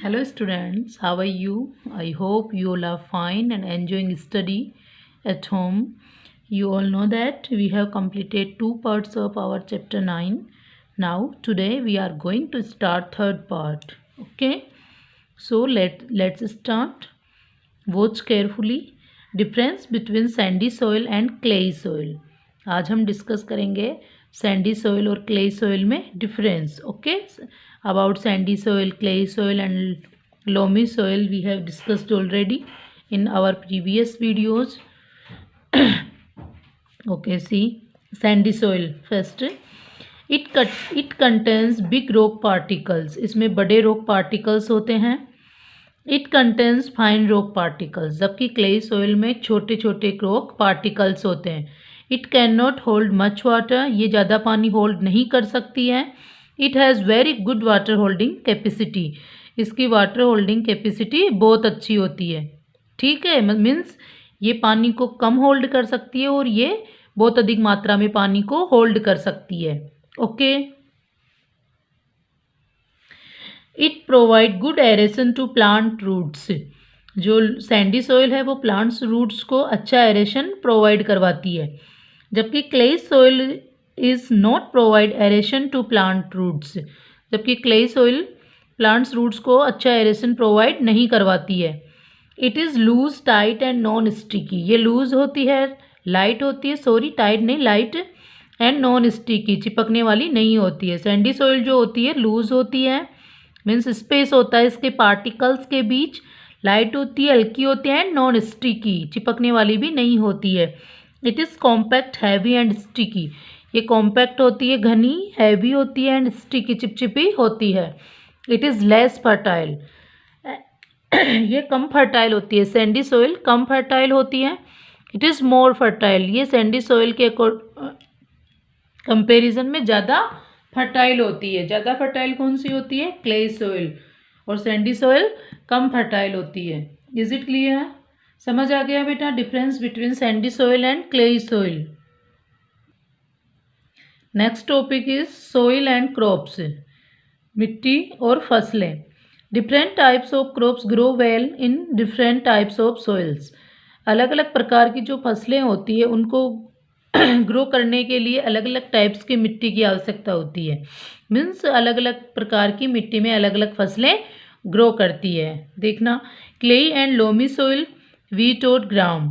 Hello students, how are you? I hope you all are fine and enjoying study at home. You all know that we have completed two parts of our chapter 9. Now today we are going to start third part. Okay? So let's start. Watch carefully. Difference between sandy soil and clay soil. आज हम discuss करेंगे Sandy soil और clay soil में difference. Okay, about sandy soil, clay soil and loamy soil we have discussed already in our previous videos. Okay, see, sandy soil first. It contains big rock particles. इसमें बड़े rock particles होते हैं. It contains fine rock particles. जबकि clay soil में छोटे छोटे rock particles होते हैं. It cannot hold much water. ये ज़्यादा पानी hold नहीं कर सकती है. It has very good water holding capacity. इसकी वाटर होल्डिंग कैपेसिटी बहुत अच्छी होती है. ठीक है, मीन्स ये पानी को कम होल्ड कर सकती है और ये बहुत अधिक मात्रा में पानी को होल्ड कर सकती है. Okay. It provide good aeration to plant roots. जो सैंडी सॉइल है वो प्लांट्स रूट्स को अच्छा एरेशन प्रोवाइड करवाती है, जबकि clay soil is not provide aeration to plant roots. जबकि क्ले सॉइल प्लांट्स रूट्स को अच्छा एरेशन प्रोवाइड नहीं करवाती है. It is loose, tight and non sticky. ये लूज होती है, लाइट होती है, सॉरी टाइट नहीं, लाइट एंड नॉन स्टिकी, चिपकने वाली नहीं होती है. सैंडी सॉइल जो होती है लूज होती है, मीन्स स्पेस होता है इसके पार्टिकल्स के बीच, लाइट होती है, हल्की होती है एंड नॉन स्टिकी, चिपकने वाली भी नहीं होती है. It is compact, heavy and sticky. ये कॉम्पैक्ट होती है, घनी, हैवी होती है एंड स्टिकी, चिपचिपी होती है. It is less fertile. ये कम फर्टाइल होती है. सैंडी सॉइल कम फर्टाइल होती है. It is more fertile. ये सैंडी सॉइल के कंपैरिजन में ज़्यादा फर्टाइल होती है. ज़्यादा फर्टाइल कौन सी होती है? Clay soil. और सैंडी सॉइल कम फर्टाइल होती है. Is it clear? समझ आ गया बेटा difference between Sandy soil and clay soil. Next topic is soil and crops. मिट्टी और फसलें. Different types of crops grow well in different types of soils. अलग अलग प्रकार की जो फसलें होती है उनको ग्रो करने के लिए अलग अलग टाइप्स की मिट्टी की आवश्यकता होती है. मीन्स अलग अलग प्रकार की मिट्टी में अलग अलग फसलें ग्रो करती है. देखना, clay and loamy soil, wheat और gram.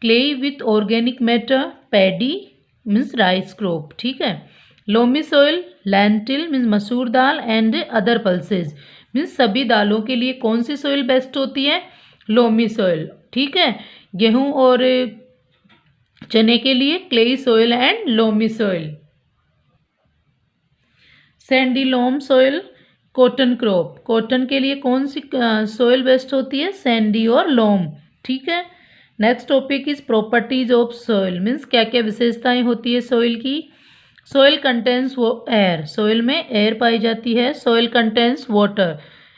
Clay with organic matter, paddy means rice crop. ठीक है. लोमी सॉइल, लैंटिल मीन्स मसूर दाल एंड अदर पल्सेज. मीन्स सभी दालों के लिए कौन सी सॉइल बेस्ट होती है? Loamy soil. ठीक है. गेहूं और चने के लिए clay soil and loamy soil. Sandy loam soil, cotton crop. Cotton के लिए कौन सी सॉइल बेस्ट होती है? सैंडी और लोम. ठीक है. Next topic is properties of soil. Means क्या क्या विशेषताएं होती है सॉइल की. Soil contains air. सॉइल में एयर पाई जाती है. Soil contains water.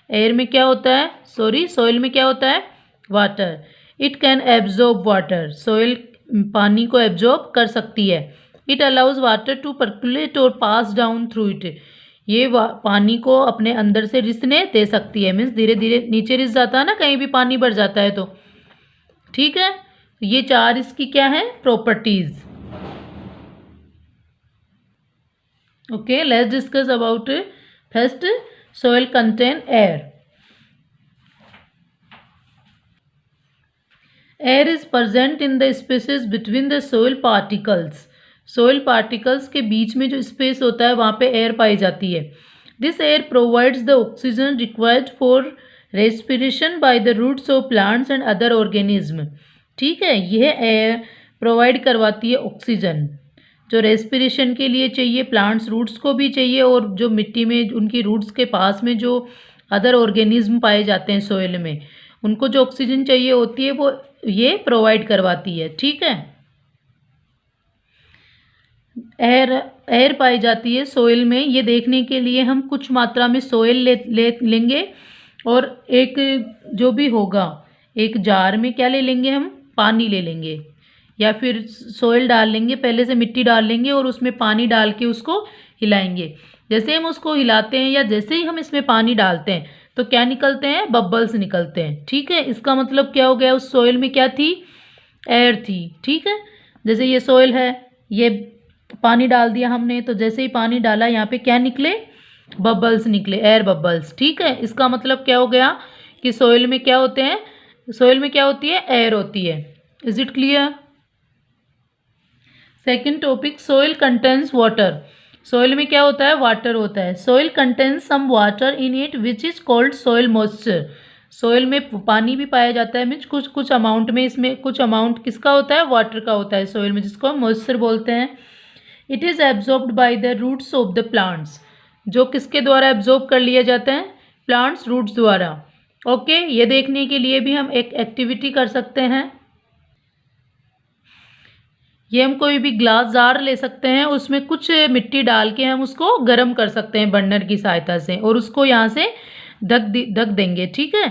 एयर में क्या होता है? सॉरी, सॉइल में क्या होता है? Water. It can absorb water. Soil पानी को एब्जॉर्ब कर सकती है. It allows water to percolate और पास डाउन थ्रू इट. ये पानी को अपने अंदर से रिसने दे सकती है. मीन्स धीरे धीरे नीचे रिस जाता है ना, कहीं भी पानी भर जाता है तो. ठीक है. ये चार इसकी क्या है? Properties. Okay, let's discuss about first. Soil contain air. Air is present in the spaces between the soil particles. Soil particles के बीच में जो स्पेस होता है वहाँ पे एयर पाई जाती है. This air provides the oxygen required for respiration by the roots of plants and other organism. ठीक है. यह एयर प्रोवाइड करवाती है ऑक्सीजन जो रेस्पिरेशन के लिए चाहिए, प्लांट्स रूट्स को भी चाहिए, और जो मिट्टी में उनकी रूट्स के पास में जो अदर ऑर्गेनिज्म पाए जाते हैं सॉइल में, उनको जो ऑक्सीजन चाहिए होती है वो ये प्रोवाइड करवाती है. ठीक है. एयर पाई जाती है सॉइल में. ये देखने के लिए हम कुछ मात्रा में सॉइल लेंगे और एक जो भी होगा एक जार में क्या ले लेंगे हम? पानी ले लेंगे, या फिर सॉइल डाल लेंगे, पहले से मिट्टी डाल लेंगे और उसमें पानी डाल के उसको हिलाएंगे. जैसे हम उसको हिलाते हैं या जैसे ही हम इसमें पानी डालते हैं तो क्या निकलते हैं, बबल्स निकलते हैं। ठीक है, इसका मतलब क्या हो गया, उस सोइल में क्या थी, एयर थी। ठीक है, जैसे ये सोइल है, ये पानी डाल दिया हमने, तो जैसे ही पानी डाला यहाँ पे क्या निकले, बबल्स निकले, एयर बबल्स। ठीक है, इसका मतलब क्या हो गया कि सोइल में क्या होते हैं, सोइल में क्या होती है, एयर होती है। Is it clear? Second topic, soil contains water. Soil में क्या होता है, वाटर होता है। Soil contains some water in it which is called soil moisture. Soil में पानी भी पाया जाता है, मीन्स कुछ कुछ अमाउंट में, इसमें कुछ अमाउंट किसका होता है, वाटर का होता है सोइल में, जिसको हम मॉइस्चर बोलते हैं। It is absorbed by the roots of the plants. जो किसके द्वारा एब्जॉर्ब कर लिया जाता है, प्लांट्स रूट्स द्वारा। ओके, ये देखने के लिए भी हम एक एक्टिविटी कर सकते हैं। ये हम कोई भी ग्लास जार ले सकते हैं, उसमें कुछ मिट्टी डाल के हम उसको गर्म कर सकते हैं बर्नर की सहायता से, और उसको यहाँ से ढक देंगे। ठीक है,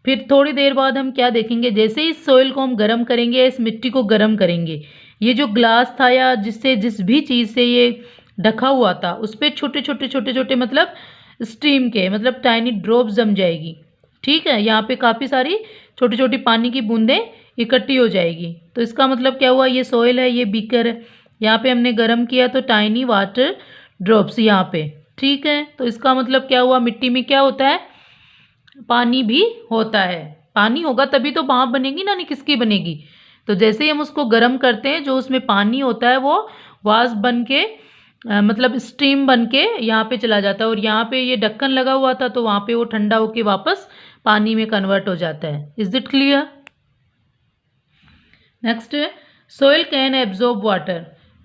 फिर थोड़ी देर बाद हम क्या देखेंगे, जैसे इस सोइल को हम गर्म करेंगे, इस मिट्टी को गर्म करेंगे, ये जो ग्लास था या जिस भी चीज़ से ये ढका हुआ था, उस पर छोटे छोटे मतलब स्टीम के, मतलब टाइनी ड्रॉप्स जम जाएगी। ठीक है, यहाँ पे काफ़ी सारी छोटी छोटी पानी की बूंदें इकट्ठी हो जाएगी। तो इसका मतलब क्या हुआ, ये सोइल है, ये बीकर है, यहाँ पे हमने गर्म किया तो टाइनी वाटर ड्रॉप्स यहाँ पे। ठीक है, तो इसका मतलब क्या हुआ, मिट्टी में क्या होता है, पानी भी होता है। पानी होगा तभी तो भाप बनेगी ना, नहीं किसकी बनेगी। तो जैसे ही हम उसको गर्म करते हैं, जो उसमें पानी होता है वो वाष्प बन के मतलब स्टीम बन के यहाँ पे चला जाता है, और यहाँ पे ये ढक्कन लगा हुआ था तो वहाँ पे वो ठंडा होके वापस पानी में कन्वर्ट हो जाता है। Is it clear? Next, soil can absorb water.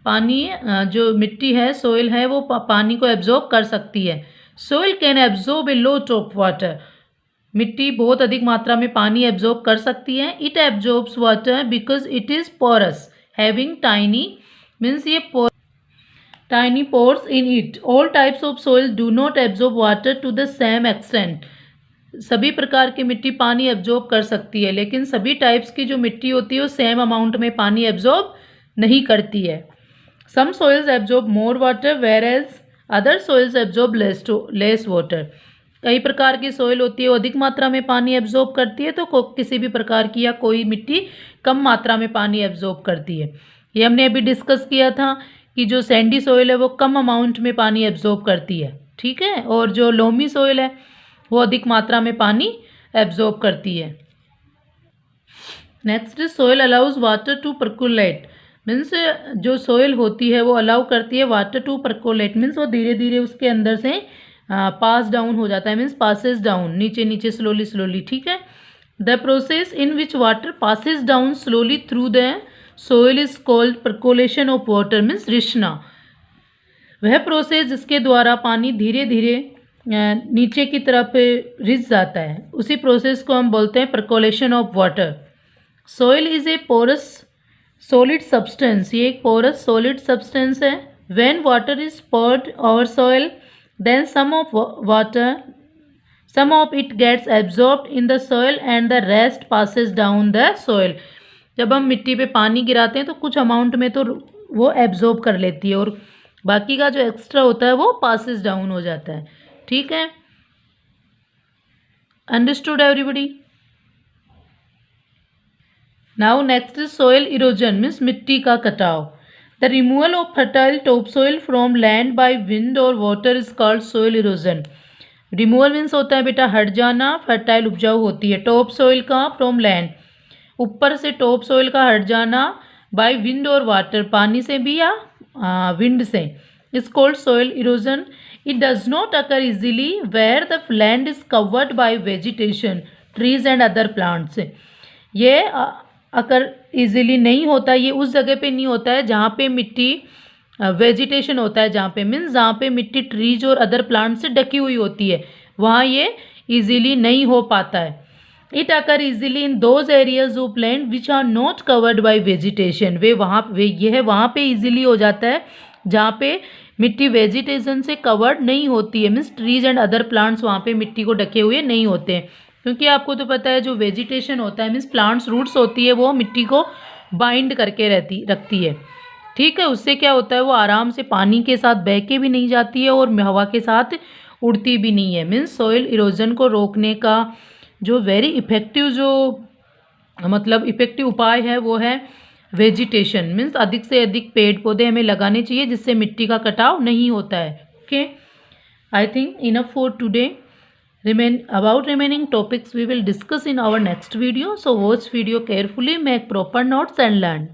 पानी जो मिट्टी है, सोइल है, वो पानी को एब्जॉर्ब कर सकती है। Soil can absorb a lot of water. मिट्टी बहुत अधिक मात्रा में पानी एब्जॉर्ब कर सकती है। It absorbs water because it is porous having tiny, means ये tiny pores in it. All types of soil do not absorb water to the same extent. सभी प्रकार की मिट्टी पानी एब्जॉर्ब कर सकती है, लेकिन सभी टाइप्स की जो मिट्टी होती है वो सेम अमाउंट में पानी एब्जॉर्ब नहीं करती है। Some soils absorb more water whereas other soils absorb less water. कई प्रकार की सोइल होती है वो अधिक मात्रा में पानी एब्जॉर्ब करती है, तो किसी भी प्रकार की या कोई मिट्टी कम मात्रा में पानी एब्जॉर्ब करती है। ये हमने अभी डिस्कस किया था कि जो सैंडी सोइल है वो कम अमाउंट में पानी एब्जॉर्ब करती है। ठीक है, और जो लोमी सोइल है वो अधिक मात्रा में पानी एब्जॉर्ब करती है। Next, soil allows water to percolate. Means जो सोइल होती है वो अलाउ करती है वाटर टू परकोलेट, मीन्स वो धीरे धीरे उसके अंदर से पास डाउन हो जाता है, मीन्स पासेस डाउन, नीचे नीचे स्लोली। ठीक है, the process in which water passes down slowly through the soil is called percolation of water, means रिश्ना। वह प्रोसेस जिसके द्वारा पानी धीरे धीरे नीचे की तरफ रिस जाता है, उसी प्रोसेस को हम बोलते हैं percolation of water. Soil is a porous solid substance. ये एक पोरस सॉलिड सब्सटेंस है। When water is poured over soil then some of it gets absorbed in the soil and the rest passes down the soil. जब हम मिट्टी पे पानी गिराते हैं तो कुछ अमाउंट में तो वो एब्जॉर्ब कर लेती है, और बाकी का जो एक्स्ट्रा होता है वो पासेस डाउन हो जाता है। ठीक है, understood everybody? Now next is soil erosion, means मिट्टी का कटाव। The removal of fertile top soil from land by wind और water is called soil erosion. Removal means होता है बेटा हट जाना, फर्टाइल उपजाऊ होती है टॉप सोइल का फ्रॉम लैंड, ऊपर से टॉप सोइल का हट जाना, बाय विंड और वाटर, पानी से भी या विंड से, is called soil erosion. It does not occur easily where the land is covered by vegetation, trees and other plants. ये अगर इजीली नहीं होता, ये उस जगह पे नहीं होता है जहाँ पे मिट्टी वेजिटेशन होता है, जहाँ पे मीन्स जहाँ पे मिट्टी ट्रीज और अदर प्लांट से ढकी हुई होती है, वहाँ ये इजीली नहीं हो पाता है। It occur easily in those areas of land which are not covered by vegetation. यह वहाँ पे इजीली हो जाता है जहाँ पे मिट्टी वेजिटेशन से कवर्ड नहीं होती है, means trees and other plants वहाँ पे मिट्टी को ढके हुए नहीं होते हैं। क्योंकि आपको तो पता है जो वेजिटेशन होता है मीन्स प्लांट्स रूट्स होती है, वो मिट्टी को बाइंड करके रखती है। ठीक है, उससे क्या होता है वो आराम से पानी के साथ बह के भी नहीं जाती है और हवा के साथ उड़ती भी नहीं है। मीन्स सॉइल इरोजन को रोकने का जो वेरी इफ़ेक्टिव जो मतलब इफ़ेक्टिव उपाय है वो है वेजिटेशन। मीन्स अधिक से अधिक पेड़ पौधे हमें लगाने चाहिए जिससे मिट्टी का कटाव नहीं होता है। Okay, I think enough for today. About remaining topics we will discuss in our next video. So watch video carefully, make proper notes and learn.